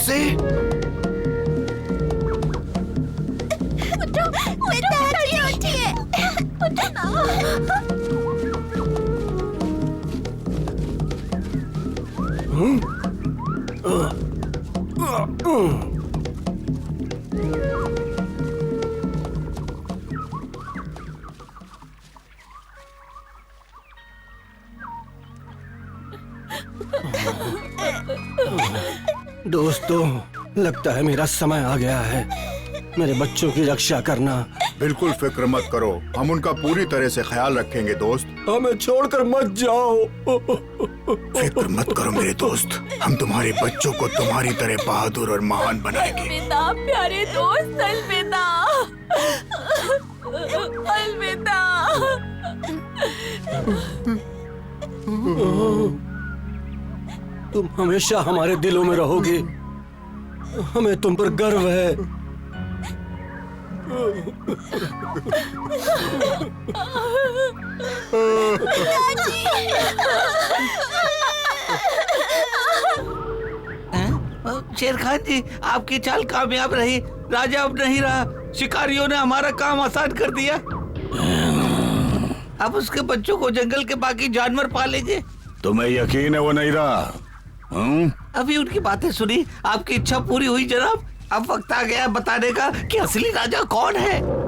से? दोस्तों, लगता है मेरा समय आ गया है। मेरे बच्चों की रक्षा करना। बिल्कुल फिक्र मत करो, हम उनका पूरी तरह से ख्याल रखेंगे दोस्त। हमें छोड़कर मत जाओ। फिक्र मत करो मेरे दोस्त, हम तुम्हारे बच्चों को तुम्हारी तरह बहादुर और महान बनाएंगे। अलविदा प्यारे दोस्त, अलविदा, अलविदा। तुम हमेशा हमारे दिलों में रहोगे। हमें तुम पर गर्व है। शेर खान जी, आपकी चाल कामयाब रही। राजा अब नहीं रहा, शिकारियों ने हमारा काम आसान कर दिया। अब उसके बच्चों को जंगल के बाकी जानवर पालेंगे। तुम्हें यकीन है वो नहीं रहा? अभी उनकी बातें सुनी, आपकी इच्छा पूरी हुई जनाब। अब वक्त आ गया बताने का कि असली राजा कौन है।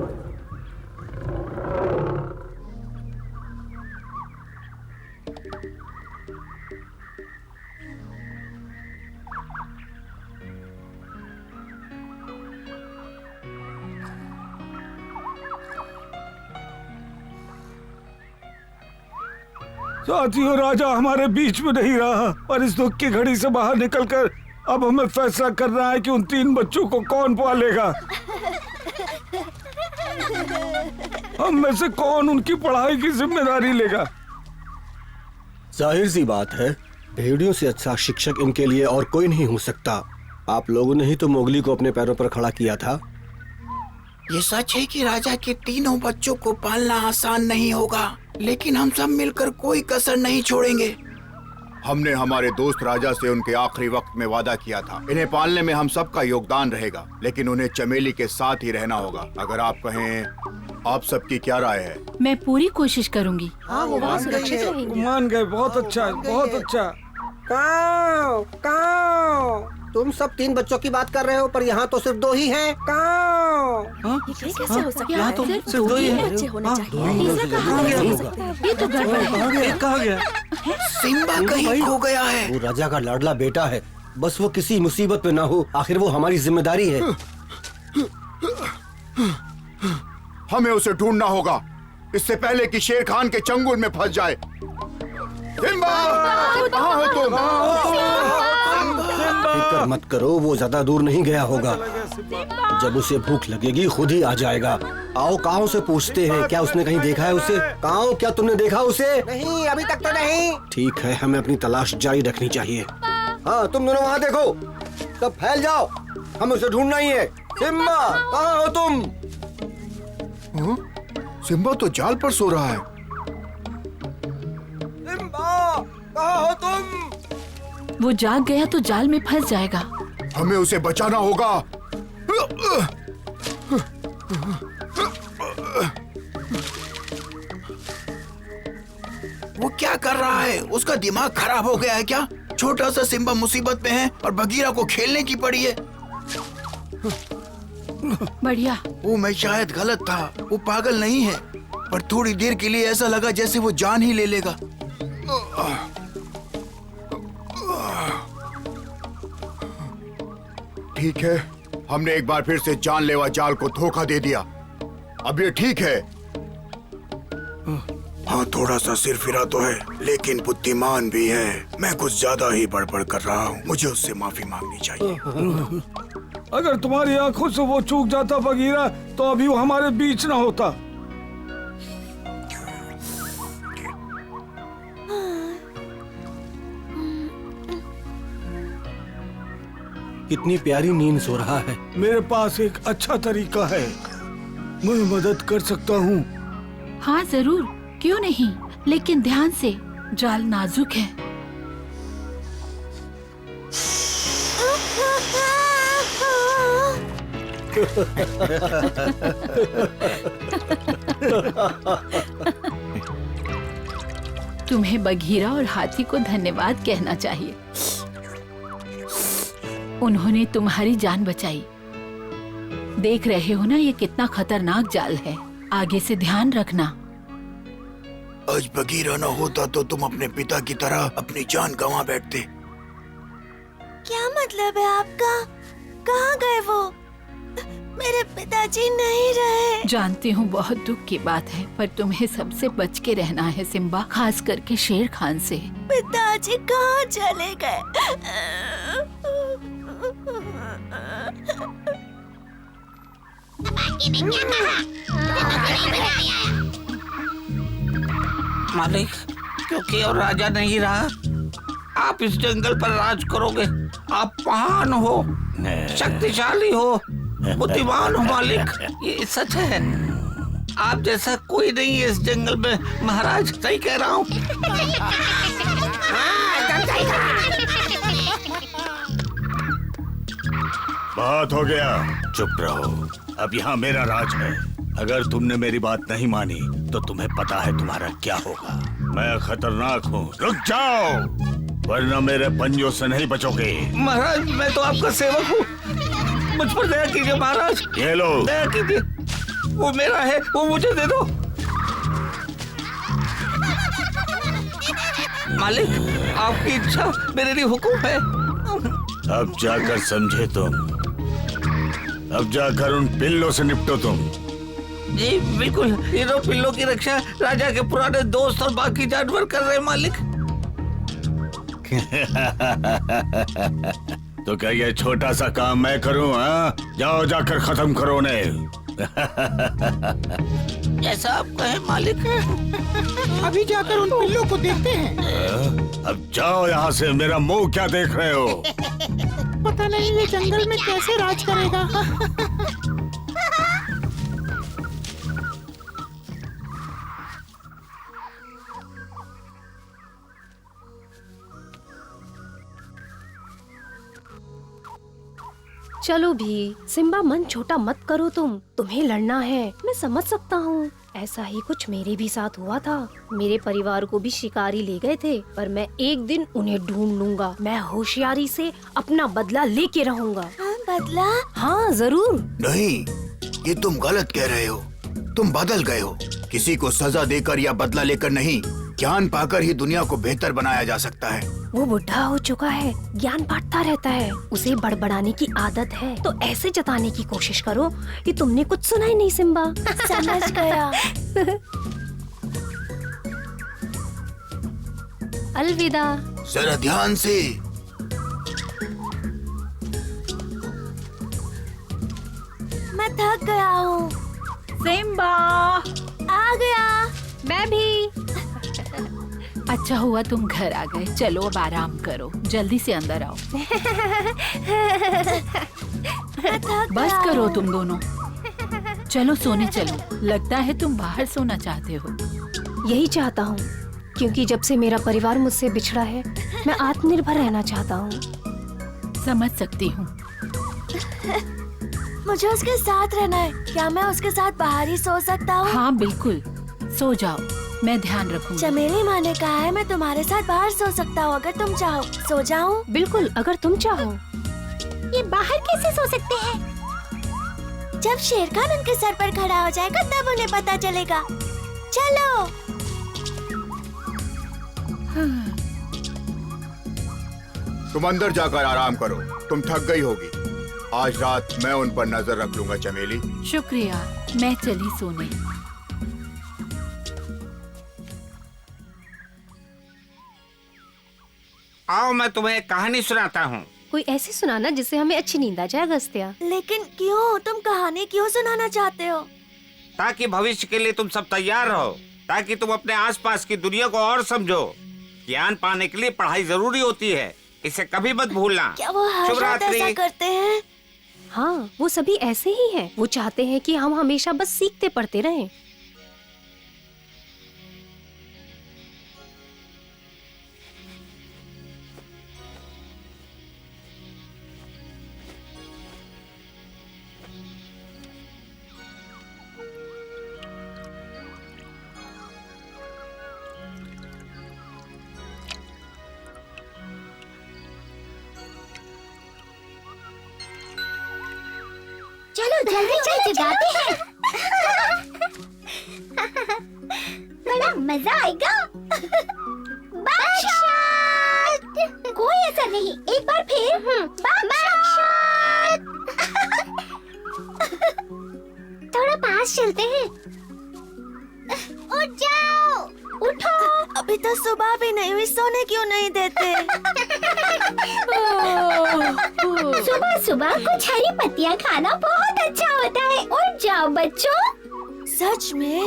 साथियों, राजा हमारे बीच में नहीं रहा और इस दुख की घड़ी से बाहर निकलकर अब हमें फैसला करना है कि उन 3 बच्चों को कौन पालेगा। हम में से कौन उनकी पढ़ाई की जिम्मेदारी लेगा। जाहिर सी बात है, भेड़ियों से अच्छा शिक्षक इनके लिए और कोई नहीं हो सकता। आप लोगों ने ही तो मोगली को अपने पैरों पर खड़ा किया था। ये सच है कि राजा के तीनों बच्चों को पालना आसान नहीं होगा, लेकिन हम सब मिलकर कोई कसर नहीं छोड़ेंगे। हमने हमारे दोस्त राजा से उनके आखिरी वक्त में वादा किया था। इन्हें पालने में हम सबका योगदान रहेगा, लेकिन उन्हें चमेली के साथ ही रहना होगा। अगर आप कहें, आप सबकी क्या राय है? मैं पूरी कोशिश करूंगी। मान गए, बहुत अच्छा, बहुत अच्छा। काऊ, काऊ। तुम सब 3 बच्चों की बात कर रहे हो, पर यहाँ तो सिर्फ 2 ही हैं। काऊ। ये कैसे हो सकता यहाँ है? तो सिर्फ सिर्फ 2 ही हैं। बच्चे होने चाहिए। ऐसा कहाँ हो सकता है? ये तो गड़बड़ है। कहाँ गया? सिम्बा कहीं खो गया है। वो राजा का लाडला बेटा है, बस वो किसी मुसीबत में ना हो। आखिर वो हमारी जिम्मेदारी है। हमें उसे ढूंढना होगा, इससे पहले कि शेर खान के चंगुल में फंस जाए। सिम्बा, कहाँ हो तुम? फिक्र मत करो, वो ज्यादा दूर नहीं गया होगा। जब उसे भूख लगेगी खुद ही आ जाएगा। आओ, काऊ से पूछते हैं, क्या उसने कहीं देखा है उसे? काऊ, क्या तुमने देखा उसे? नहीं, अभी तक तो नहीं। ठीक है, हमें अपनी तलाश जारी रखनी चाहिए। हाँ, तुम दोनों वहाँ देखो, सब फैल जाओ, हमें उसे ढूंढना ही है। सिम्बा, कहाँ हो तुम? सिम्बा तो जाल पर सो रहा है। सिम्बा, कहाँ हो तुम? वो जाग गया तो जाल में फंस जाएगा। हमें उसे बचाना होगा। वो क्या कर रहा है? उसका दिमाग खराब हो गया है क्या? छोटा सा सिम्बा मुसीबत में है और बगीरा को खेलने की पड़ी है। बढ़िया। वो मैं शायद गलत था, वो पागल नहीं है, पर थोड़ी देर के लिए ऐसा लगा जैसे वो जान ही ले लेगा। ठीक है, हमने एक बार फिर से जानलेवा जाल को धोखा दे दिया। अब ये ठीक है। हाँ, थोड़ा सा सिर फिरा तो है, लेकिन बुद्धिमान भी है। मैं कुछ ज्यादा ही बड़बड़ कर रहा हूँ, मुझे उससे माफी मांगनी चाहिए। अगर तुम्हारी आंखों से वो चूक जाता बगीरा, तो अभी वो हमारे बीच ना होता। कितनी प्यारी नींद सो रहा है। मेरे पास एक अच्छा तरीका है, मैं मदद कर सकता हूँ। हाँ जरूर, क्यों नहीं, लेकिन ध्यान से, जाल नाजुक है। तुम्हें बघीरा और हाथी को धन्यवाद कहना चाहिए। उन्होंने तुम्हारी जान बचाई। देख रहे हो ना ये कितना खतरनाक जाल है। आगे से ध्यान रखना। आज बगीरा न होता तो तुम अपने पिता की तरह अपनी जान गंवा बैठते। क्या मतलब है आपका? कहाँ गए वो? मेरे पिताजी नहीं रहे। जानती हूँ बहुत दुख की बात है, पर तुम्हें सबसे बच के रहना है सिम्बा, खास करके शेर खान से। पिताजी कहाँ चले गए? मालिक, क्योंकि और राजा नहीं रहा, आप इस जंगल पर राज करोगे। आप महान हो, शक्तिशाली हो, बुद्धिमान हो मालिक, ये सच है। आप जैसा कोई नहीं है इस जंगल में महाराज, सही कह रहा हूँ। बहुत हो गया, चुप रहो। अब यहाँ मेरा राज है। अगर तुमने मेरी बात नहीं मानी तो तुम्हें पता है तुम्हारा क्या होगा। मैं खतरनाक हूँ, रुक जाओ, वरना मेरे पंजों से नहीं बचोगे। महाराज, मैं तो आपका सेवक हूँ, मुझ पर दया कीजिए महाराज। ये लो, दया कीजिए, वो मेरा है, वो मुझे दे दो। मालिक, आपकी इच्छा मेरे लिए हुक्म है। अब जाकर समझे तुम। अब जाकर उन पिल्लों से निपटो तुम। जी बिल्कुल, ये दो पिल्लों की रक्षा राजा के पुराने दोस्त और बाकी जानवर कर रहे हैं मालिक। तो क्या ये छोटा सा काम मैं करूं? हाँ, जाओ जाकर खत्म करो उन्हें। जैसा आप कहे मालिक। अभी जाकर उन पिल्लों को देखते हैं। अब जाओ यहाँ से, मेरा मुंह क्या देख रहे हो? पता नहीं ये जंगल में कैसे राज करेगा। चलो भी सिम्बा, मन छोटा मत करो तुम। तुम्हें लड़ना है, मैं समझ सकता हूँ। ऐसा ही कुछ मेरे भी साथ हुआ था। मेरे परिवार को भी शिकारी ले गए थे, पर मैं एक दिन उन्हें ढूंढ लूंगा। मैं होशियारी से अपना बदला लेके रहूंगा। बदला? हाँ जरूर। नहीं, ये तुम गलत कह रहे हो। तुम बदल गए हो। किसी को सजा देकर या बदला लेकर नहीं, ज्ञान पाकर ही दुनिया को बेहतर बनाया जा सकता है। वो बुढ़ा हो चुका है, ज्ञान बांटता रहता है, उसे बड़बड़ाने की आदत है। तो ऐसे जताने की कोशिश करो कि तुमने कुछ सुना ही नहीं सिम्बा। समझ गया। अलविदा। जरा ध्यान से। मैं थक गया हूँ। सिम्बा, आ गया। मैं भी। अच्छा हुआ तुम घर आ गए। चलो अब आराम करो, जल्दी से अंदर आओ। बस करो तुम दोनों, चलो सोने चलो। लगता है तुम बाहर सोना चाहते हो। यही चाहता हूँ, क्योंकि जब से मेरा परिवार मुझसे बिछड़ा है, मैं आत्मनिर्भर रहना चाहता हूँ। समझ सकती हूँ। मुझे उसके साथ रहना है। क्या मैं उसके साथ बाहर ही सो सकता हूँ? हाँ बिल्कुल, सो जाओ, मैं ध्यान रखूंगी। चमेली माँ ने कहा है मैं तुम्हारे साथ बाहर सो सकता हूँ, अगर तुम चाहो। सो जाऊँ? बिल्कुल, अगर तुम चाहो। ये बाहर कैसे सो सकते हैं? जब शेर खान उनके सर पर खड़ा हो जाएगा तब उन्हें पता चलेगा। चलो। तुम अंदर जाकर आराम करो, तुम थक गई होगी। आज रात मैं उन पर नजर रख लूंगा चमेली। शुक्रिया, मैं चली सोने। आओ मैं तुम्हें एक कहानी सुनाता हूँ। कोई ऐसी सुनाना जिससे हमें अच्छी नींद आ जाए अगस्त्या। लेकिन क्यों? तुम कहानी क्यों सुनाना चाहते हो? ताकि भविष्य के लिए तुम सब तैयार रहो, ताकि तुम अपने आसपास की दुनिया को और समझो। ज्ञान पाने के लिए पढ़ाई जरूरी होती है, इसे कभी मत भूलना। क्या वो हर रात ऐसा करते हैं? हाँ, वो सभी ऐसे ही हैं। वो चाहते हैं कि हम हमेशा बस सीखते पढ़ते रहें। जल्दी चल जगाते हैं। बड़ा मजा आएगा। बादशाह! कोई असर नहीं, एक बार फिर। बादशाह! थोड़ा पास चलते हैं। उठ जाओ, उठो। अभी तो सुबह भी नहीं हुई, सोने क्यों नहीं देते? सुबह सुबह कुछ हरी पत्तियाँ खाना बहुत अच्छा होता है। उठ जाओ बच्चों। सच में?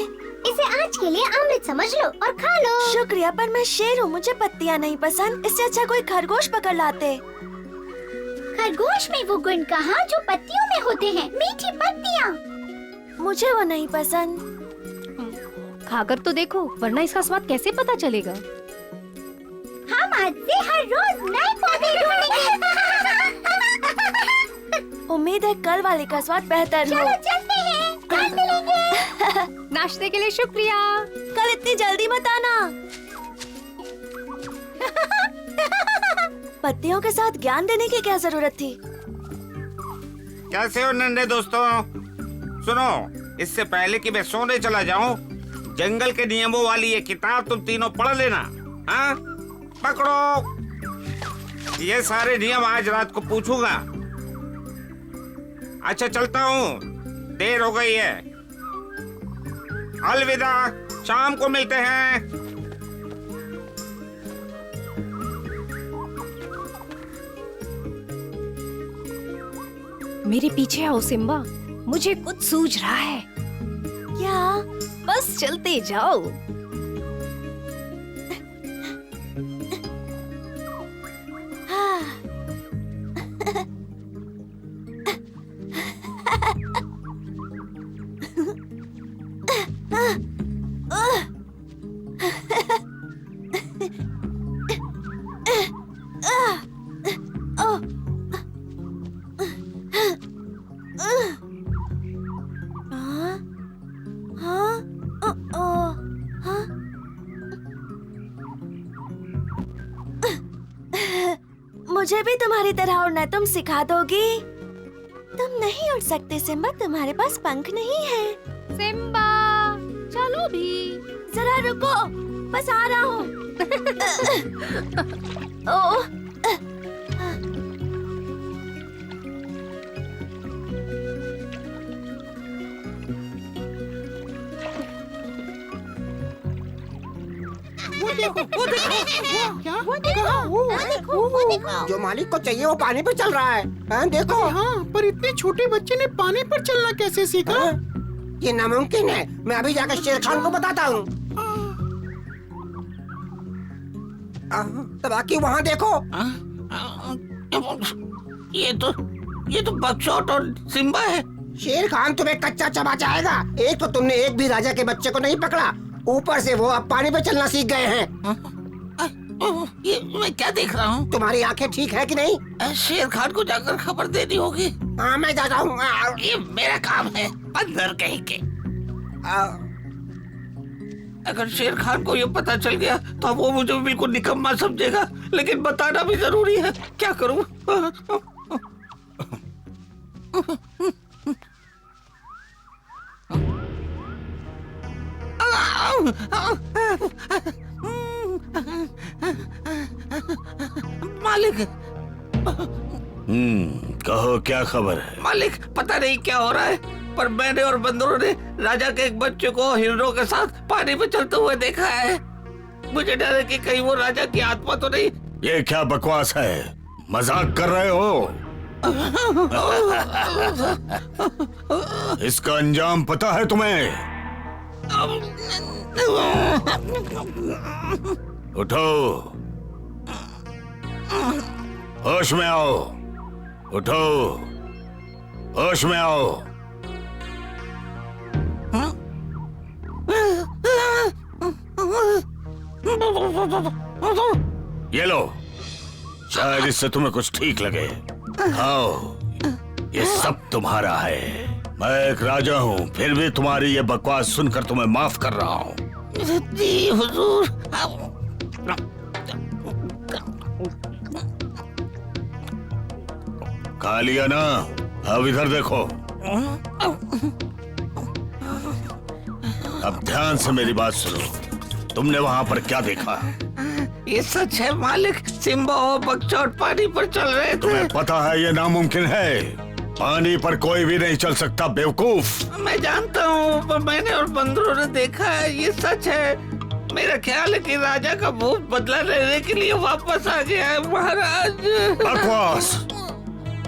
इसे आज के लिए अमृत समझ लो और खा लो। शुक्रिया, पर मैं शेर हूँ, मुझे पत्तियाँ नहीं पसंद। इससे अच्छा कोई खरगोश पकड़ लाते। खरगोश में वो गुण कहाँ जो पत्तियों में होते हैं, मीठी पत्तियाँ। मुझे वो नहीं पसंद। खाकर तो देखो, वरना इसका स्वाद कैसे पता चलेगा। हम आज से हर रोज नए पौधे ढूंढेंगे। उम्मीद है कल वाले का स्वाद बेहतर हो। चलो चलते हैं, कल मिलेंगे। नाश्ते के लिए शुक्रिया। कल इतनी जल्दी मत आना। पत्तियों के साथ ज्ञान देने की क्या जरूरत थी? कैसे हो नन्हे दोस्तों? सुनो, इससे पहले कि मैं सोने चला जाऊं, जंगल के नियमों वाली ये किताब तुम तीनों पढ़ लेना। हाँ, पकड़ो। ये सारे नियम आज रात को पूछूंगा। अच्छा चलता हूँ, देर हो गई है। अलविदा, शाम को मिलते हैं। मेरे पीछे आओ सिम्बा, मुझे कुछ सूझ रहा है। क्या? बस चलते जाओ। मुझे भी तुम्हारी तरह उड़ना तुम सिखा दोगी? तुम नहीं उड़ सकते सिम्बा, तुम्हारे पास पंख नहीं है। सिम्बा, चलो भी। जरा रुको, बस आ रहा हूँ। ओह, वो देखो, क्या? कहाँ? वो देखो। जो मालिक को चाहिए वो पानी पे चल रहा है। हाँ, देखो। हाँ, पर इतने छोटे बच्चे ने पानी पर चलना कैसे सीखा? हाँ? ये नामुमकिन है। मैं अभी जाकर शेर खान को बताता हूँ। बाकी वहाँ देखो। ये तो बकचोद और सिम्बा है। शेर खान तुम्हें कच्चा चबा जाएगा। एक तो तुमने एक भी राजा के बच्चे को नहीं पकड़ा, ऊपर से वो अब पानी पे चलना सीख गए हैं। ये मैं क्या देख रहा हूँ? तुम्हारी आंखें ठीक है कि नहीं? शेर खान को जाकर खबर देनी होगी। हाँ, मैं जाता हूँ। ये मेरा काम है, अंदर कहीं के। अगर शेर खान को ये पता चल गया तो वो मुझे बिल्कुल निकम्मा समझेगा, लेकिन बताना भी जरूरी है। क्या करूँ? मालिक। कहो क्या खबर है? मालिक, पता नहीं क्या हो रहा है, पर मैंने और बंदरों ने राजा के एक बच्चे को हिरणों के साथ पानी में चलते हुए देखा है। मुझे डर है कि कहीं वो राजा की आत्मा तो नहीं। ये क्या बकवास है? मजाक कर रहे हो? इसका अंजाम पता है तुम्हें? उठो, होश में आओ। उठो, होश में आओ। ये लो, शायद इससे तुम्हें कुछ ठीक लगे। खाओ, ये सब तुम्हारा है। मैं एक राजा हूँ, फिर भी तुम्हारी ये बकवास सुनकर तुम्हें माफ कर रहा हूँ। जी हुजूर। खा लिया ना? अब इधर देखो। अब ध्यान से मेरी बात सुनो। तुमने वहाँ पर क्या देखा? ये सच है मालिक, सिम्बा और बकचोद पानी पर चल रहे थे। तुम्हें पता है ये नामुमकिन है, पानी पर कोई भी नहीं चल सकता बेवकूफ। मैं जानता हूँ, पर मैंने और बंदरों ने देखा है, ये सच है। मेरा ख्याल है कि राजा का भूत बदला लेने के लिए वापस आ गया है महाराज। बकवास,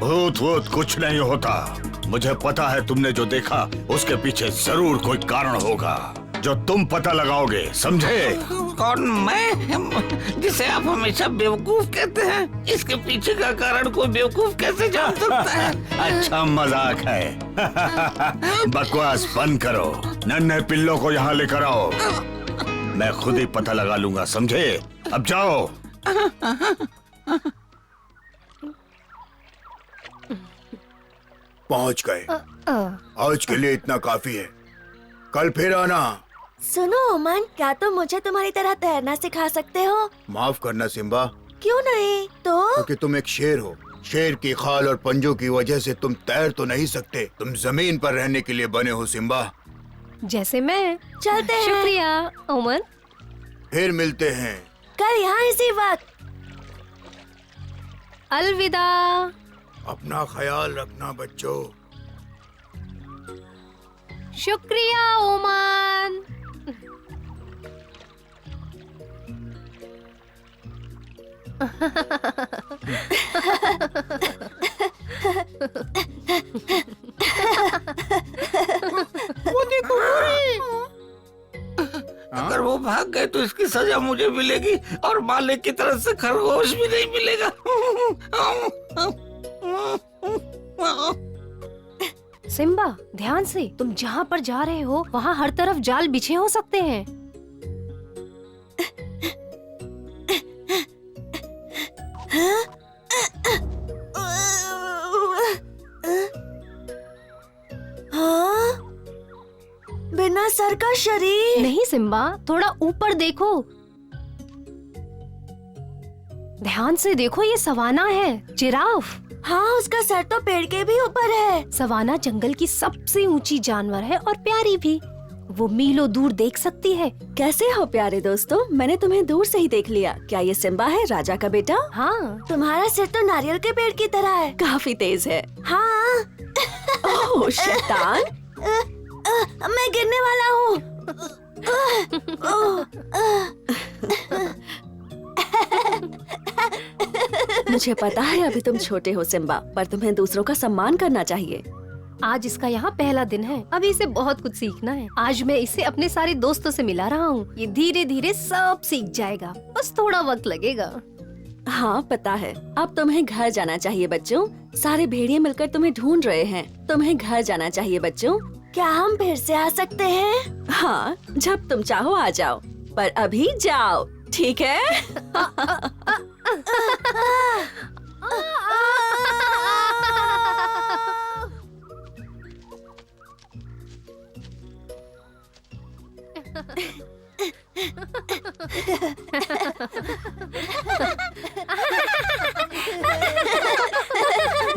भूत वूत कुछ नहीं होता। मुझे पता है तुमने जो देखा उसके पीछे जरूर कोई कारण होगा जो तुम पता लगाओगे, समझे? कौन? मैं, जिसे आप हमेशा बेवकूफ कहते हैं? इसके पीछे का कारण कोई बेवकूफ कैसे जान सकता है? अच्छा मजाक है। बकवास बंद करो, नन्हे पिल्लों को यहाँ लेकर आओ। मैं खुद ही पता लगा लूंगा, समझे? अब जाओ। पहुंच गए। आज के लिए इतना काफी है, कल फिर आना। सुनो ओमन, क्या तुम मुझे तुम्हारी तरह तैरना सिखा सकते हो? माफ करना सिम्बा, क्यों नहीं? तो क्योंकि तुम एक शेर हो। शेर की खाल और पंजों की वजह से तुम तैर तो नहीं सकते। तुम जमीन पर रहने के लिए बने हो सिम्बा। जैसे मैं। चलते हैं। शुक्रिया ओमन। फिर मिलते हैं। कल यहाँ इसी वक्त। अलविदा। अपना ख्याल रखना बच्चों। शुक्रिया ओमन। वो देखो अगर वो भाग गए तो इसकी सजा मुझे मिलेगी और मालिक की तरफ से खरगोश भी नहीं मिलेगा। सिम्बा, ध्यान से। तुम जहाँ पर जा रहे हो वहाँ हर तरफ जाल बिछे हो सकते हैं। हाँ? बिना सर का शरीर? नहीं सिम्बा, थोड़ा ऊपर देखो। ध्यान से देखो, ये सवाना है, जिराफ। हाँ, उसका सर तो पेड़ के भी ऊपर है। सवाना जंगल की सबसे ऊंची जानवर है और प्यारी भी। वो मीलों दूर देख सकती है। कैसे हो प्यारे दोस्तों? मैंने तुम्हें दूर से ही देख लिया। क्या ये सिम्बा है, राजा का बेटा? हाँ। तुम्हारा सिर तो नारियल के पेड़ की तरह है। काफी तेज है। हाँ। ओह शैतान, मैं गिरने वाला हूँ। मुझे पता है अभी तुम छोटे हो सिम्बा, पर तुम्हें दूसरों का सम्मान करना चाहिए। आज इसका यहाँ पहला दिन है। अभी इसे बहुत कुछ सीखना है। आज मैं इसे अपने सारे दोस्तों से मिला रहा हूँ। ये धीरे धीरे सब सीख जाएगा, बस थोड़ा वक्त लगेगा। हाँ पता है। अब तुम्हें घर जाना चाहिए बच्चों। सारे भेड़िए मिलकर तुम्हें ढूंढ रहे हैं। तुम्हें घर जाना चाहिए बच्चों। क्या हम फिर से आ सकते हैं? हाँ, जब तुम चाहो आ जाओ, पर अभी जाओ, ठीक है?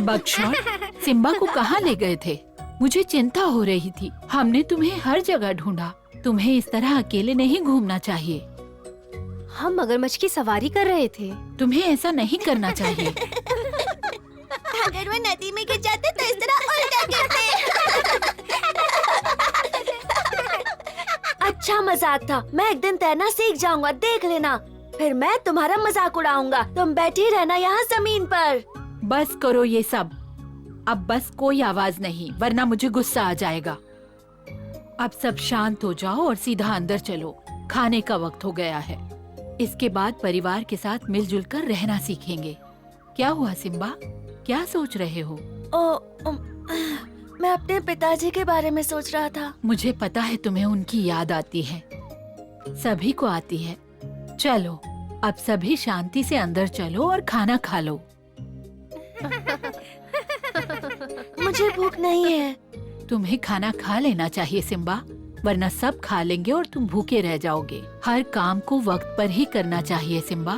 बकशॉट, सिम्बा को कहाँ ले गए थे? मुझे चिंता हो रही थी। हमने तुम्हें हर जगह ढूंढा। तुम्हें इस तरह अकेले नहीं घूमना चाहिए। हम मगरमच्छ की सवारी कर रहे थे। तुम्हें ऐसा नहीं करना चाहिए। अगर वो नदी में गिर जाते तो इस तरह उल्टा गिरते। अच्छा मजाक था। मैं एक दिन तैरना सीख जाऊंगा, देख लेना। फिर मैं तुम्हारा मजाक उड़ाऊंगा। तुम बैठी रहना यहाँ जमीन पर। बस करो ये सब। अब बस कोई आवाज नहीं, वरना मुझे गुस्सा आ जाएगा। अब सब शांत हो जाओ और सीधा अंदर चलो। खाने का वक्त हो गया है। इसके बाद परिवार के साथ मिलजुल कर रहना सीखेंगे। क्या हुआ सिम्बा, क्या सोच रहे हो? मैं अपने पिताजी के बारे में सोच रहा था। मुझे पता है तुम्हें उनकी याद आती है। सभी को आती है। चलो, अब सभी शांति से अंदर चलो और खाना खा लो। मुझे भूख नहीं है। तुम्हें खाना खा लेना चाहिए सिम्बा, वरना सब खा लेंगे और तुम भूखे रह जाओगे। हर काम को वक्त पर ही करना चाहिए सिम्बा।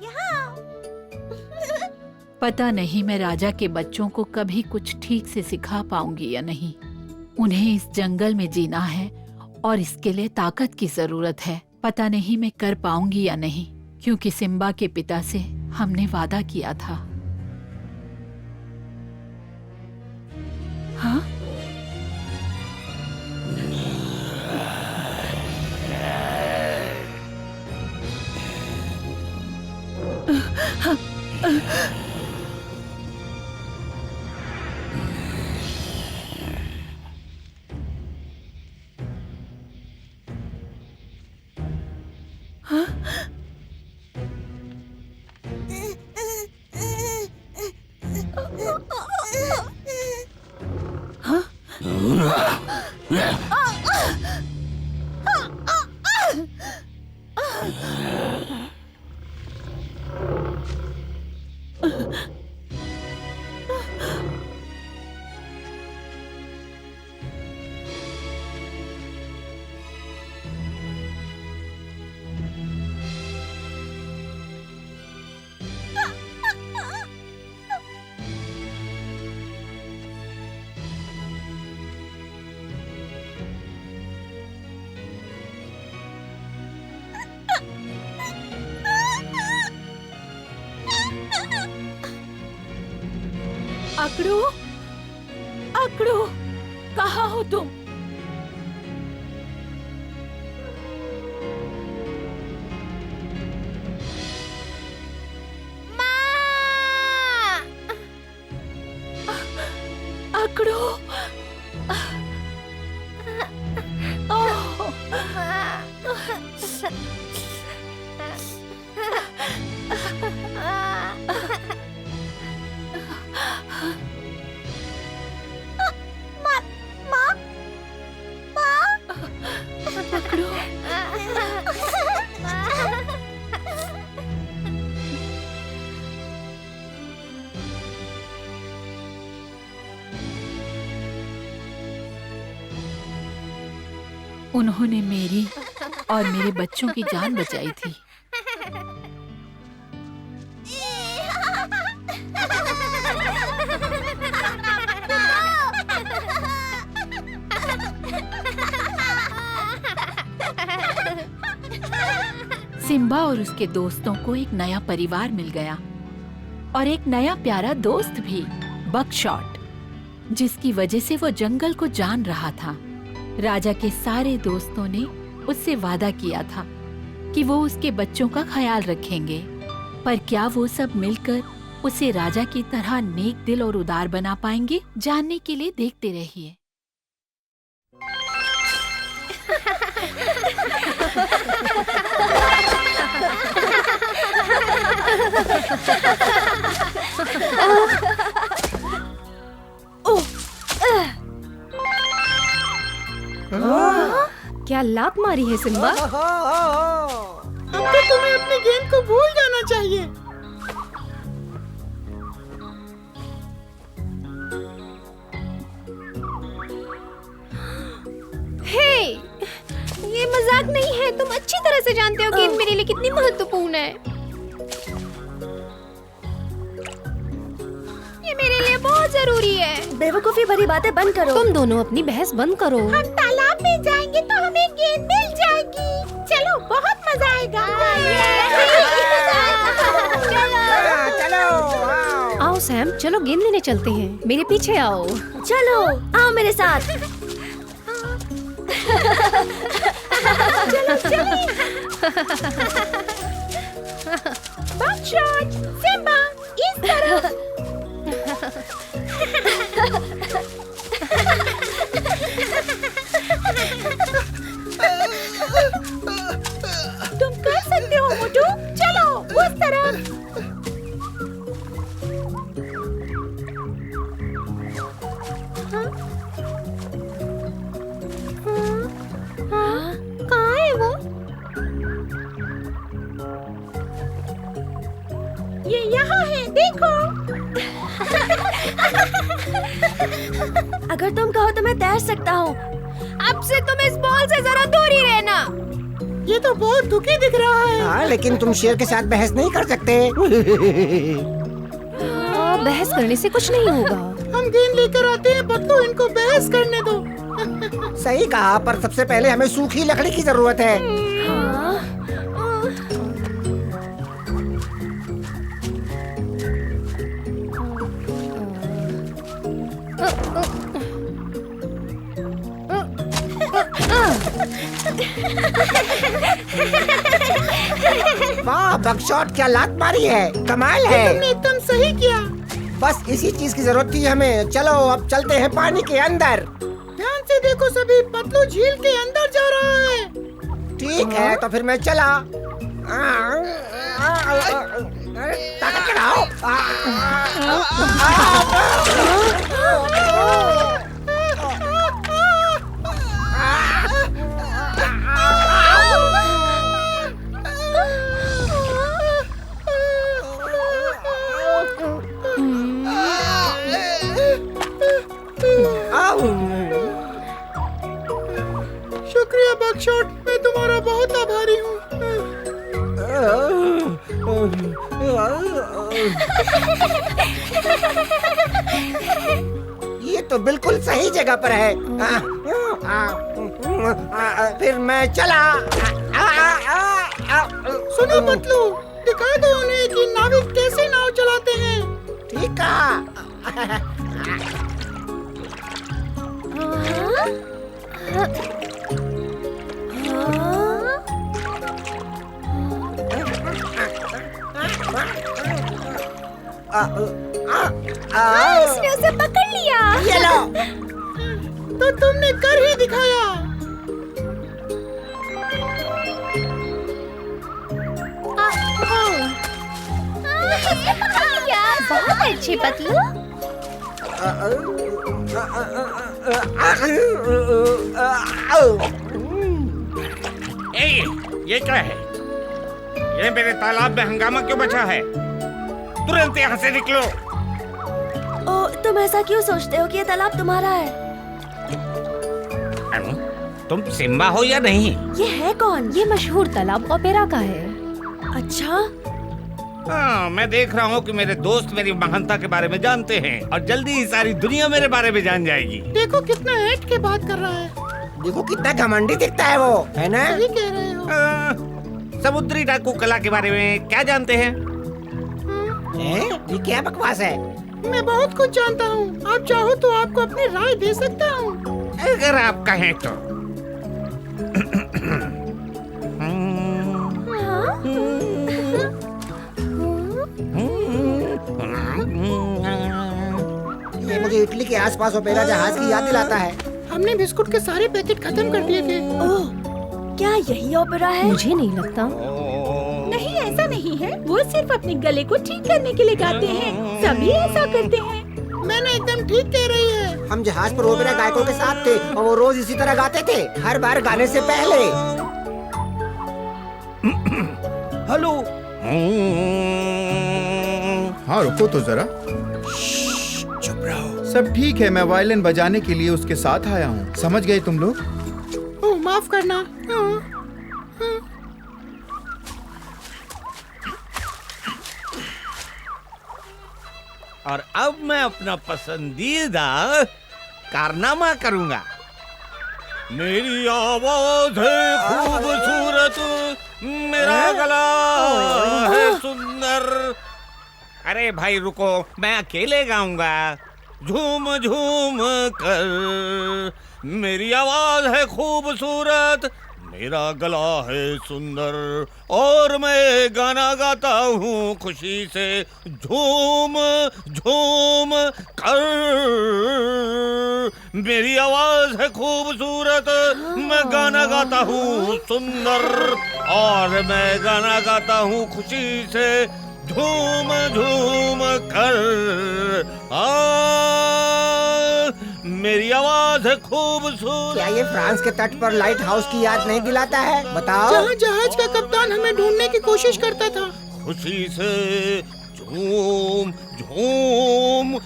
यहाँ पता नहीं मैं राजा के बच्चों को कभी कुछ ठीक से सिखा पाऊंगी या नहीं। उन्हें इस जंगल में जीना है और इसके लिए ताकत की जरूरत है। पता नहीं मैं कर पाऊंगी या नहीं, क्योंकि सिम्बा के पिता से हमने वादा किया था। हाँ? अकड़ू, अकड़ू, कहाँ हो तुम? अकड़ू, उन्होंने मेरी और मेरे बच्चों की जान बचाई थी। सिम्बा और उसके दोस्तों को एक नया परिवार मिल गया और एक नया प्यारा दोस्त भी, बकशॉट, जिसकी वजह से वो जंगल को जान रहा था। राजा के सारे दोस्तों ने उससे वादा किया था कि वो उसके बच्चों का ख्याल रखेंगे, पर क्या वो सब मिलकर उसे राजा की तरह नेक दिल और उदार बना पाएंगे? जानने के लिए देखते रहिए। क्या लात मारी है सिम्बा? अब तो तुम्हें अपने गेम को भूल जाना चाहिए। हे, ये मजाक नहीं है। तुम अच्छी तरह से जानते हो गेम मेरे लिए कितनी महत्वपूर्ण है। ये मेरे लिए बहुत जरूरी है। बेवकूफी भरी बातें बंद करो। तुम दोनों अपनी बहस बंद करो। हम तालाब में जाएंगे तो हमें गेंद मिल जाएगी। चलो, बहुत मजा आएगा। आओ सैम, चलो गेंद लेने चलते हैं। मेरे पीछे आओ। चलो, आओ मेरे साथ। चलो चलिए। बकशॉट, सिम्बा, इस तरफ। तुम कर सकते हो मोटू। चलो उस तरफ। कहाँ है वो? ये यहाँ है, देखो। अगर तुम कहो तो मैं तैर सकता हूँ। अब से तुम इस बॉल से जरा दूर ही रहना। ये तो बहुत दुखी दिख रहा है। हाँ, लेकिन तुम शेर के साथ बहस नहीं कर सकते। बहस करने से कुछ नहीं होगा। हम गेंद लेकर आते हैं पतलू, इनको बहस करने दो। सही कहा, पर सबसे पहले हमें सूखी लकड़ी की जरूरत है। वाह बगशॉट, क्या लात मारी है, कमाल है। तुमने एकदम सही किया। बस इसी चीज की जरूरत थी हमें। चलो अब चलते हैं पानी के अंदर। ध्यान से देखो सभी, पतलू झील के अंदर जा रहा है। ठीक है, तो फिर मैं चला। ताकत लगाओ। शुक्रिया बगशॉट, मैं तुम्हारा बहुत आभारी हूँ। ये तो बिल्कुल सही जगह पर है। फिर मैं चला। सुनो पतलू, दिखा दो उन्हें कि नाविक कैसे नाव चलाते हैं। ठीक है। इसने उसे पकड़ लिया। ये लो। तो तुमने कर ही दिखाया। बहुत अच्छे पतलू। ये क्या है? ये मेरे तालाब में हंगामा क्यों बचा है? तुरंत यहाँ से निकलो। ओ, तुम ऐसा क्यों सोचते हो कि ये तालाब तुम्हारा है? तुम सिम्बा हो या नहीं? ये है कौन? ये मशहूर तालाब ओपेरा का है। अच्छा, हाँ, मैं देख रहा हूँ कि मेरे दोस्त मेरी महानता के बारे में जानते हैं और जल्दी ही सारी दुनिया मेरे बारे में जान जाएगी। देखो कितना ऐठ के बात कर रहा है। देखो कितना घमंडी दिखता है वो, है ना? सही कह रहे हो। समुद्री डाकू कला के बारे में क्या जानते हैं? ये क्या बकवास है? मैं बहुत कुछ जानता हूँ। आप चाहो तो आपको अपनी राय दे सकता हूँ। अगर आप कहें तो। ये मुझे इटली के आसपास ओपेरा जहाज की याद दिलाता है। हमने बिस्कुट के सारे पैकेट खत्म कर दिए थे। ओह, क्या यही ओपेरा है? मुझे नहीं लगता। नहीं, ऐसा नहीं है। वो सिर्फ अपने गले को ठीक करने के लिए गाते हैं। सभी ऐसा करते हैं। मैंने एकदम ठीक कह रही है। हम जहाज पर ओपेरा गायकों के साथ थे और वो रोज इसी तरह गाते थे, हर बार गाने से पहले। हेलो। हाँ रुको तो जरा। चुप रहो। सब ठीक है, मैं वायलिन बजाने के लिए उसके साथ आया हूँ। समझ गए तुम लोग? ओह माफ करना। और अब मैं अपना पसंदीदा कारनामा करूंगा। मेरी आवाज है खूबसूरत, मेरा गला है सुंदर। अरे भाई रुको, मैं अकेले गाऊंगा। झूम झूम कर, मेरी आवाज है खूबसूरत, मेरा गला है सुंदर, और मैं गाना गाता हूँ खुशी से झूम झूम कर। मेरी आवाज है खूबसूरत, मैं गाना गाता हूँ सुंदर, और मैं गाना गाता हूँ खुशी से झूम झूम कर। मेरी आवाज है खूबसूरत। क्या ये फ्रांस के तट पर लाइट हाउस की याद नहीं दिलाता है? बताओ। जहाँ जहाज का कप्तान हमें ढूंढने की कोशिश करता था। खुशी से झूम झूम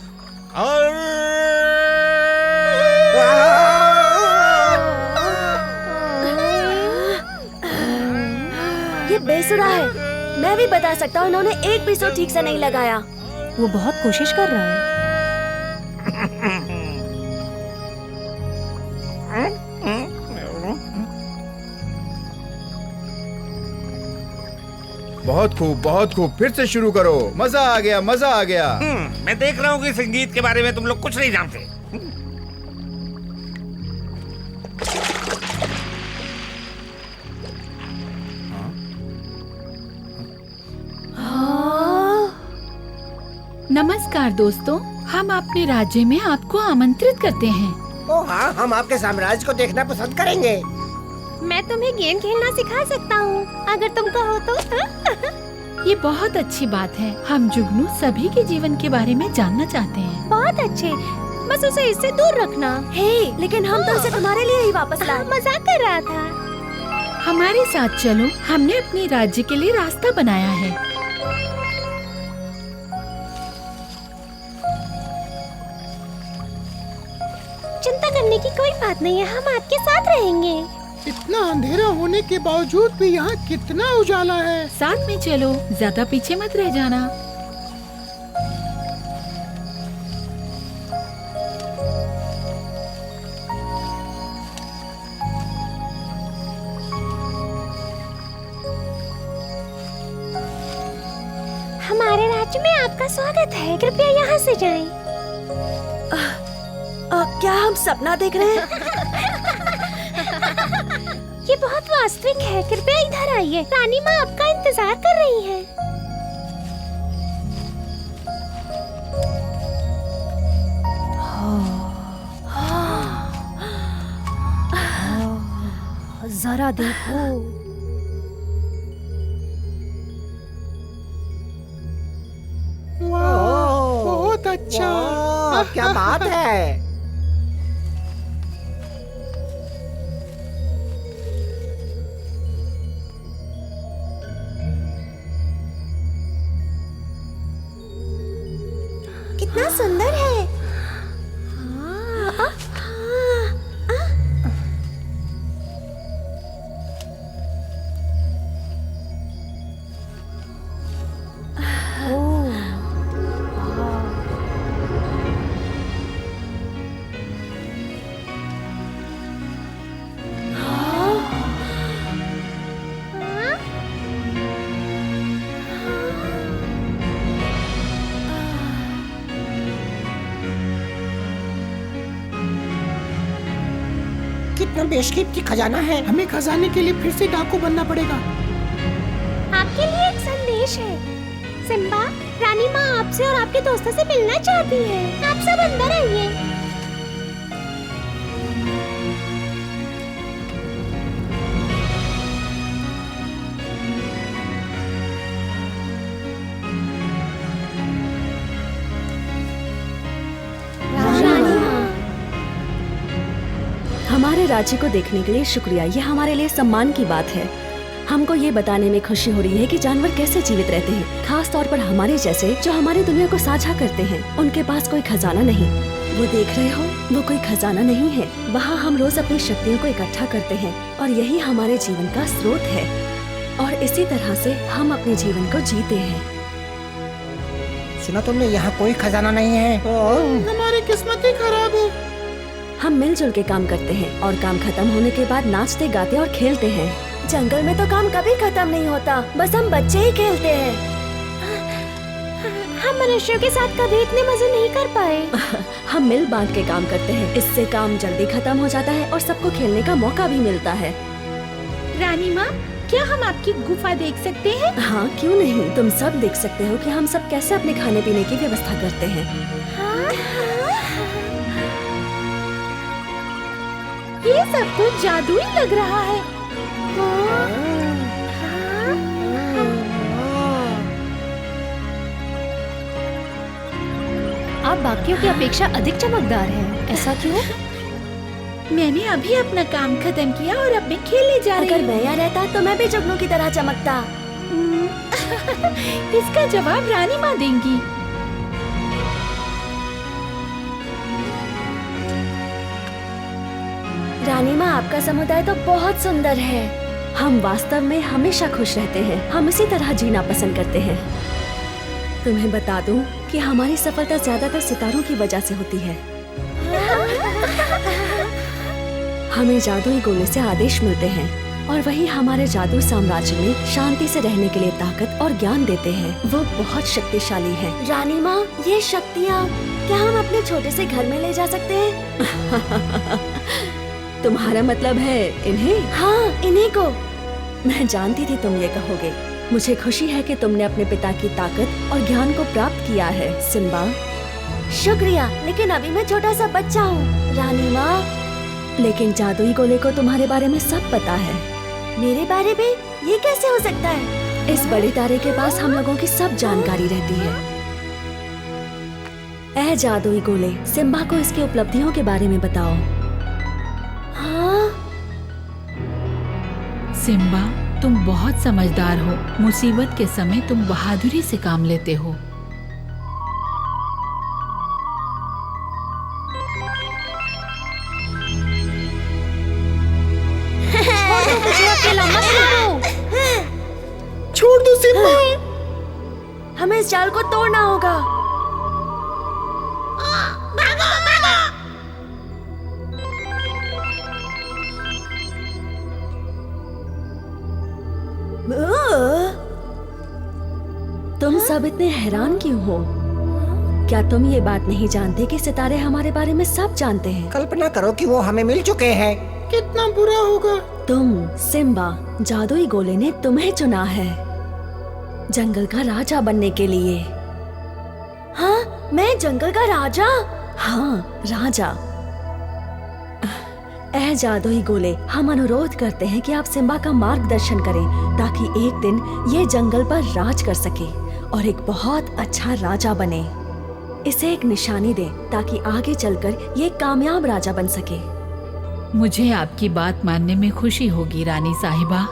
कर। ये बेसुरा है। मैं भी बता सकता हूँ, इन्होंने एक भी सुर ठीक से नहीं लगाया। वो बहुत कोशिश कर रहा है। बहुत खूब, बहुत खूब। फिर से शुरू करो। मजा आ गया, मजा आ गया। मैं देख रहा हूँ कि संगीत के बारे में तुम लोग कुछ नहीं जानते। नमस्कार दोस्तों, हम अपने राज्य में आपको आमंत्रित करते हैं। ओ हाँ, हम आपके साम्राज्य को देखना पसंद करेंगे। मैं तुम्हें गेम खेलना सिखा सकता हूँ, अगर तुम कहो तो। ये बहुत अच्छी बात है। हम जुगनू सभी के जीवन के बारे में जानना चाहते हैं। बहुत अच्छे, बस उसे इससे दूर रखना। हे, लेकिन हम तो उसे तुम्हारे लिए ही वापस लाए। मजाक कर रहा था। हमारे साथ चलो, हमने अपने राज्य के लिए रास्ता बनाया है। चिंता करने की कोई बात नहीं है, हम आपके साथ रहेंगे। इतना अंधेरा होने के बावजूद भी यहाँ कितना उजाला है। साथ में चलो, ज्यादा पीछे मत रह जाना। हमारे राज्य में आपका स्वागत है, कृपया यहाँ से जाएं। क्या हम सपना देख रहे हैं? ये बहुत वास्तविक है, कृपया इधर आइए। रानी माँ आपका इंतजार कर रही है। जरा देखो। वाह, बहुत अच्छा। क्या बात है। कितना सुंदर है। कितना बेशकीमती खजाना है। हमें खजाने के लिए फिर से डाकू बनना पड़ेगा। आपके लिए एक संदेश है। सिम्बा, रानी माँ आपसे और आपके दोस्तों से मिलना चाहती है। आप सब अंदर आइए। हमारे राज्य को देखने के लिए शुक्रिया। ये हमारे लिए सम्मान की बात है। हमको ये बताने में खुशी हो रही है कि जानवर कैसे जीवित रहते हैं, खास तौर पर हमारे जैसे जो हमारी दुनिया को साझा करते हैं। उनके पास कोई खजाना नहीं। वो देख रहे हो, वो कोई खजाना नहीं है। वहाँ हम रोज अपनी शक्तियों को इकट्ठा करते हैं और यही हमारे जीवन का स्रोत है। और इसी तरह से हम अपने जीवन को जीते हैं। सुना तुमने, यहाँ कोई खजाना नहीं है। हमारी किस्मत ही खराब है। हम मिलजुल के काम करते हैं और काम खत्म होने के बाद नाचते, गाते और खेलते हैं। जंगल में तो काम कभी खत्म नहीं होता, बस हम बच्चे ही खेलते हैं। हम मनुष्यों के साथ कभी इतने मजे नहीं कर पाए। हम मिल बांट के काम करते हैं। इससे काम जल्दी खत्म हो जाता है और सबको खेलने का मौका भी मिलता है। रानी माँ, क्या हम आपकी गुफा देख सकते हैं? हाँ, क्यों नहीं। तुम सब देख सकते हो कि हम सब कैसे अपने खाने पीने की व्यवस्था करते हैं। ये सब तो जादुई लग रहा है। आप बाकियों की अपेक्षा अधिक चमकदार हैं। ऐसा क्यों? मैंने अभी अपना काम खत्म किया और अब मैं खेलने जा रही अगर हूँ। मैं यहाँ रहता तो मैं भी जुगनू की तरह चमकता। इसका जवाब रानी माँ देंगी। रानी माँ, आपका समुदाय तो बहुत सुंदर है। हम वास्तव में हमेशा खुश रहते हैं। हम इसी तरह जीना पसंद करते हैं। तुम्हें बता दूं, कि हमारी सफलता ज्यादातर सितारों की वजह से होती है। हमें जादुई गोले से आदेश मिलते हैं और वही हमारे जादू साम्राज्य में शांति से रहने के लिए ताकत और ज्ञान देते हैं। वो बहुत शक्तिशाली है। रानी माँ, ये शक्तियाँ क्या हम अपने छोटे से घर में ले जा सकते हैं? तुम्हारा मतलब है इन्हें? हाँ, इन्हीं को। मैं जानती थी तुम ये कहोगे। मुझे खुशी है कि तुमने अपने पिता की ताकत और ज्ञान को प्राप्त किया है, सिम्बा। शुक्रिया, लेकिन अभी मैं छोटा सा बच्चा हूँ। रानी माँ, लेकिन जादुई गोले को तुम्हारे बारे में सब पता है। मेरे बारे में? ये कैसे हो सकता है? इस बड़े तारे के पास हम लोगों की सब जानकारी रहती है। ऐ जादुई गोले, सिम्बा को इसकी उपलब्धियों के बारे में बताओ। हाँ? सिम्बा, तुम बहुत समझदार हो। मुसीबत के समय तुम बहादुरी से काम लेते हो। मुझे अकेला मत छोड़ो। छोड़ दो सिम्बा। हमें इस जाल को तोड़ना होगा। तुम सब इतने हैरान क्यों हो? क्या तुम ये बात नहीं जानते कि सितारे हमारे बारे में सब जानते हैं? कल्पना करो कि वो हमें मिल चुके हैं। कितना बुरा होगा। तुम, सिम्बा, जादुई गोले ने तुम्हें चुना है जंगल का राजा बनने के लिए। हाँ, मैं जंगल का राजा? हाँ, राजा। ऐ जादुई गोले, हम अनुरोध करते हैं कि आप सिम्बा का मार्गदर्शन करें ताकि एक दिन ये जंगल पर राज कर सके और एक बहुत अच्छा राजा बने। इसे एक निशानी दें ताकि आगे चलकर ये कामयाब राजा बन सके। मुझे आपकी बात मानने में खुशी होगी रानी साहिबा।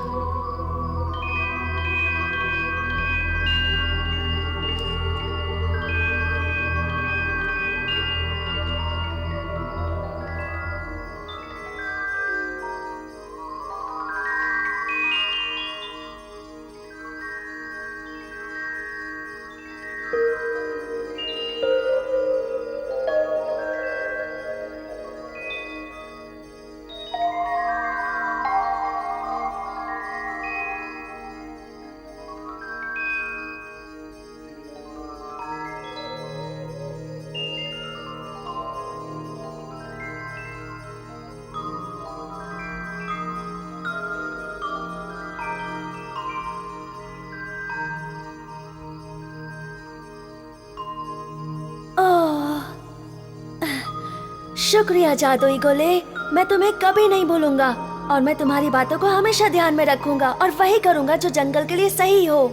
शुक्रिया जादुई गोले, मैं तुम्हें कभी नहीं भूलूंगा और मैं तुम्हारी बातों को हमेशा ध्यान में रखूंगा और वही करूंगा जो जंगल के लिए सही हो।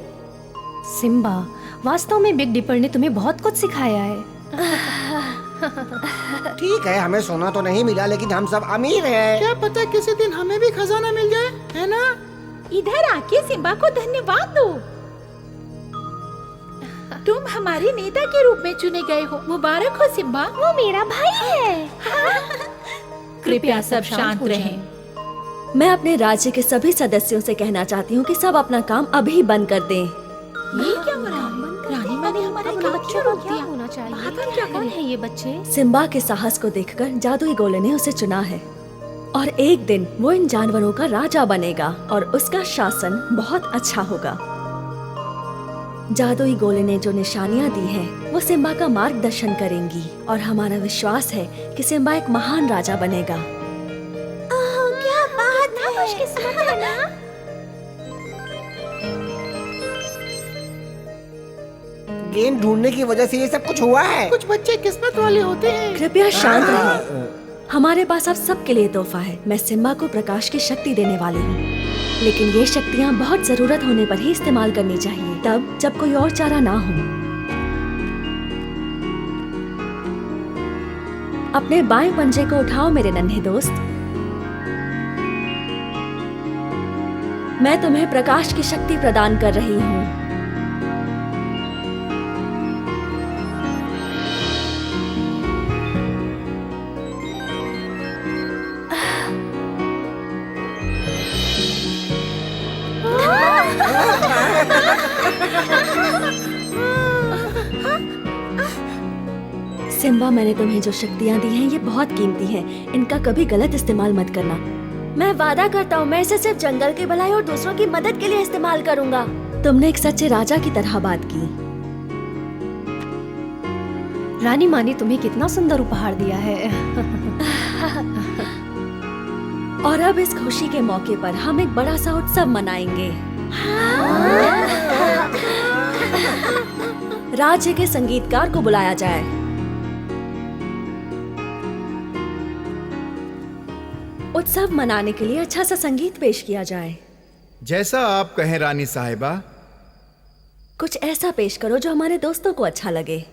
सिम्बा, वास्तव में बिग डिपर ने तुम्हें बहुत कुछ सिखाया है। ठीक है, हमें सोना तो नहीं मिला लेकिन हम सब अमीर हैं। क्या पता किसी दिन हमें भी खजाना मिल जाए, है ना? इधर आके सिम्बा को धन्यवाद दो। तुम हमारे नेता के रूप में चुने गए हो। मुबारक हो सिम्बा। वो मेरा भाई है। कृपया सब शांत रहें। मैं अपने राज्य के सभी सदस्यों से कहना चाहती हूँ कि सब अपना काम अभी बंद कर दें। ये क्या हो रहा है? रानी माँ ने हमारे काम बच्चों क्यों को रोक क्या दिया? होना चाहिए? बाहर क्या कौन करें? है ये बच्चे? सिम्बा के साहस को देखकर जादुई गोले ने उसे चुना है और एक दिन वो इन जानवरों का राजा बनेगा और उसका शासन बहुत अच्छा होगा। जादुई गोले ने जो निशानियां दी हैं, वो सिम्बा का मार्गदर्शन करेंगी और हमारा विश्वास है कि सिम्बा एक महान राजा बनेगा। क्या बात है, खुशकिस्मत है ना? गेंद ढूंढने की वजह से ये सब कुछ हुआ है। कुछ बच्चे किस्मत वाले होते हैं। कृपया शांत रहें। हमारे पास अब सबके लिए तोहफा है। मैं सिम्बा को प्रकाश की शक्ति देने वाली हूँ, लेकिन ये शक्तियाँ बहुत जरूरत होने पर ही इस्तेमाल करनी चाहिए, तब जब कोई और चारा ना हो। अपने बाएं पंजे को उठाओ मेरे नन्हे दोस्त। मैं तुम्हें प्रकाश की शक्ति प्रदान कर रही हूँ। सिम्बा, मैंने तुम्हें जो शक्तियाँ दी हैं ये बहुत कीमती हैं। इनका कभी गलत इस्तेमाल मत करना। मैं वादा करता हूँ मैं इसे सिर्फ जंगल की भलाई और दूसरों की मदद के लिए इस्तेमाल करूँगा। तुमने एक सच्चे राजा की तरह बात की। रानी माँ ने तुम्हें कितना सुंदर उपहार दिया है। और अब इस खुशी के मौके पर हम एक बड़ा सा उत्सव मनाएंगे। राज्य के संगीतकार को बुलाया जाए। उत्सव मनाने के लिए अच्छा सा संगीत पेश किया जाए। जैसा आप कहें रानी साहिबा। कुछ ऐसा पेश करो जो हमारे दोस्तों को अच्छा लगे।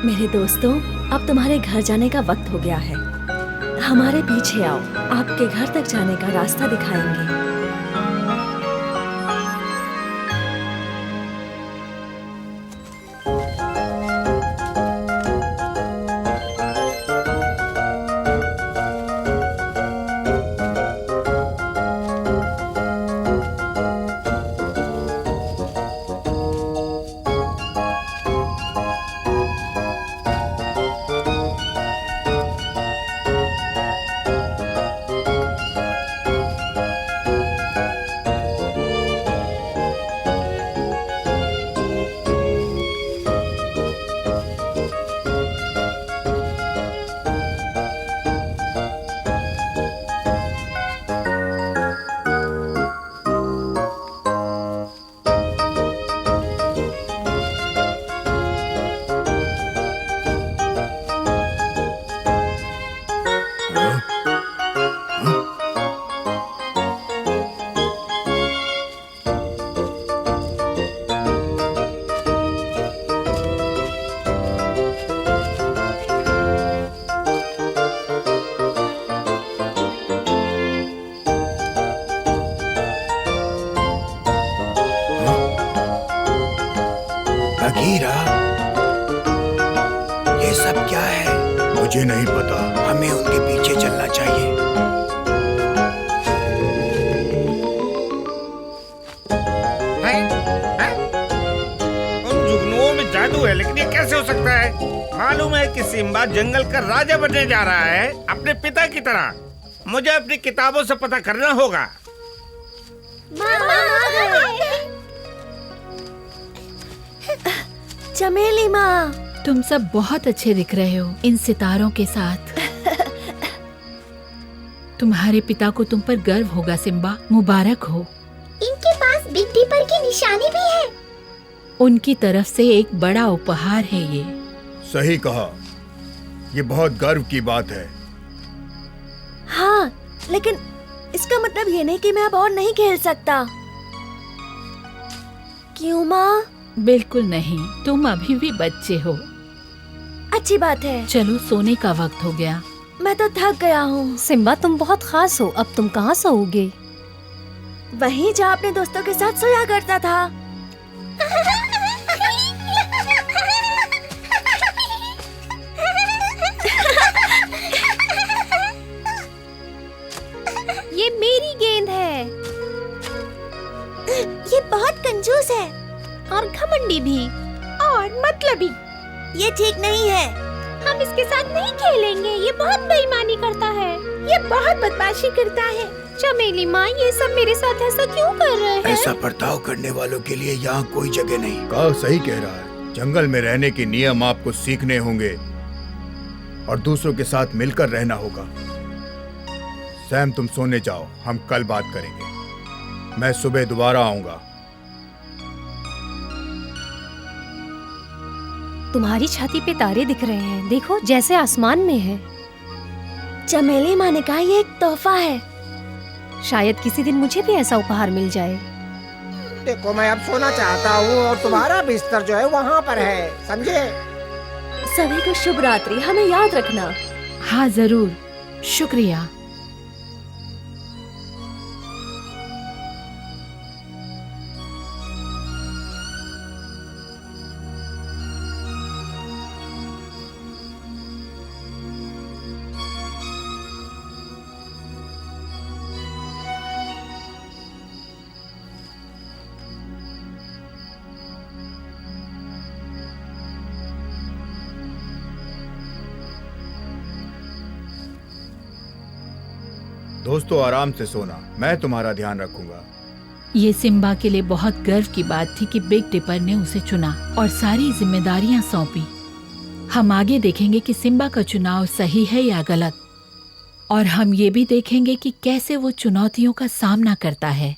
मेरे दोस्तों, अब तुम्हारे घर जाने का वक्त हो गया है। हमारे पीछे आओ, आपके घर तक जाने का रास्ता दिखाएंगे। बगीरा, ये सब क्या है? मुझे नहीं पता। हमें उनके पीछे चलना चाहिए। उन जुगनुओं में जादू है, लेकिन ये कैसे हो सकता है? मालूम है कि सिम्बा जंगल का राजा बनने जा रहा है, अपने पिता की तरह। मुझे अपनी किताबों से पता करना होगा। चमेली माँ, तुम सब बहुत अच्छे दिख रहे हो इन सितारों के साथ। तुम्हारे पिता को तुम पर गर्व होगा सिम्बा, मुबारक हो। इनके पास बिग दीपर की निशानी भी है। उनकी तरफ से एक बड़ा उपहार है ये। सही कहा, ये बहुत गर्व की बात है। हाँ, लेकिन इसका मतलब ये नहीं कि मैं अब और नहीं खेल सकता। क्यों माँ? बिल्कुल नहीं, तुम अभी भी बच्चे हो। अच्छी बात है। चलो, सोने का वक्त हो गया। मैं तो थक गया हूँ। सिम्बा, तुम बहुत खास हो। अब तुम कहाँ सोओगे? वहीं जहाँ अपने दोस्तों के साथ सोया करता था। ये मेरी गेंद है। ये बहुत कंजूस है। और मतलबी। ये ठीक नहीं है। हम इसके साथ नहीं खेलेंगे, ये बहुत बेईमानी करता है, ये बहुत बदमाशी करता है। चमेली माँ, ये सब मेरे साथ ऐसा क्यों कर रहे हैं? ऐसा बर्ताव करने वालों के लिए यहाँ कोई जगह नहीं। का सही कह रहा है। जंगल में रहने के नियम आपको सीखने होंगे और दूसरों के साथ मिलकर रहना होगा। सैम, तुम सोने जाओ, हम कल बात करेंगे। मैं सुबह दोबारा आऊंगा। तुम्हारी छाती पे तारे दिख रहे हैं, देखो जैसे आसमान में है। चमेली माँ ने कहा ये एक तोहफा है। शायद किसी दिन मुझे भी ऐसा उपहार मिल जाए। देखो, मैं अब सोना चाहता हूँ और तुम्हारा बिस्तर जो है वहाँ पर है, समझे? सभी को शुभ रात्रि, हमें याद रखना। हाँ जरूर, शुक्रिया। दोस्तों, आराम से सोना, मैं तुम्हारा ध्यान रखूंगा। ये सिम्बा के लिए बहुत गर्व की बात थी कि बिग डिपर ने उसे चुना और सारी जिम्मेदारियां सौंपी। हम आगे देखेंगे कि सिम्बा का चुनाव सही है या गलत, और हम ये भी देखेंगे कि कैसे वो चुनौतियों का सामना करता है।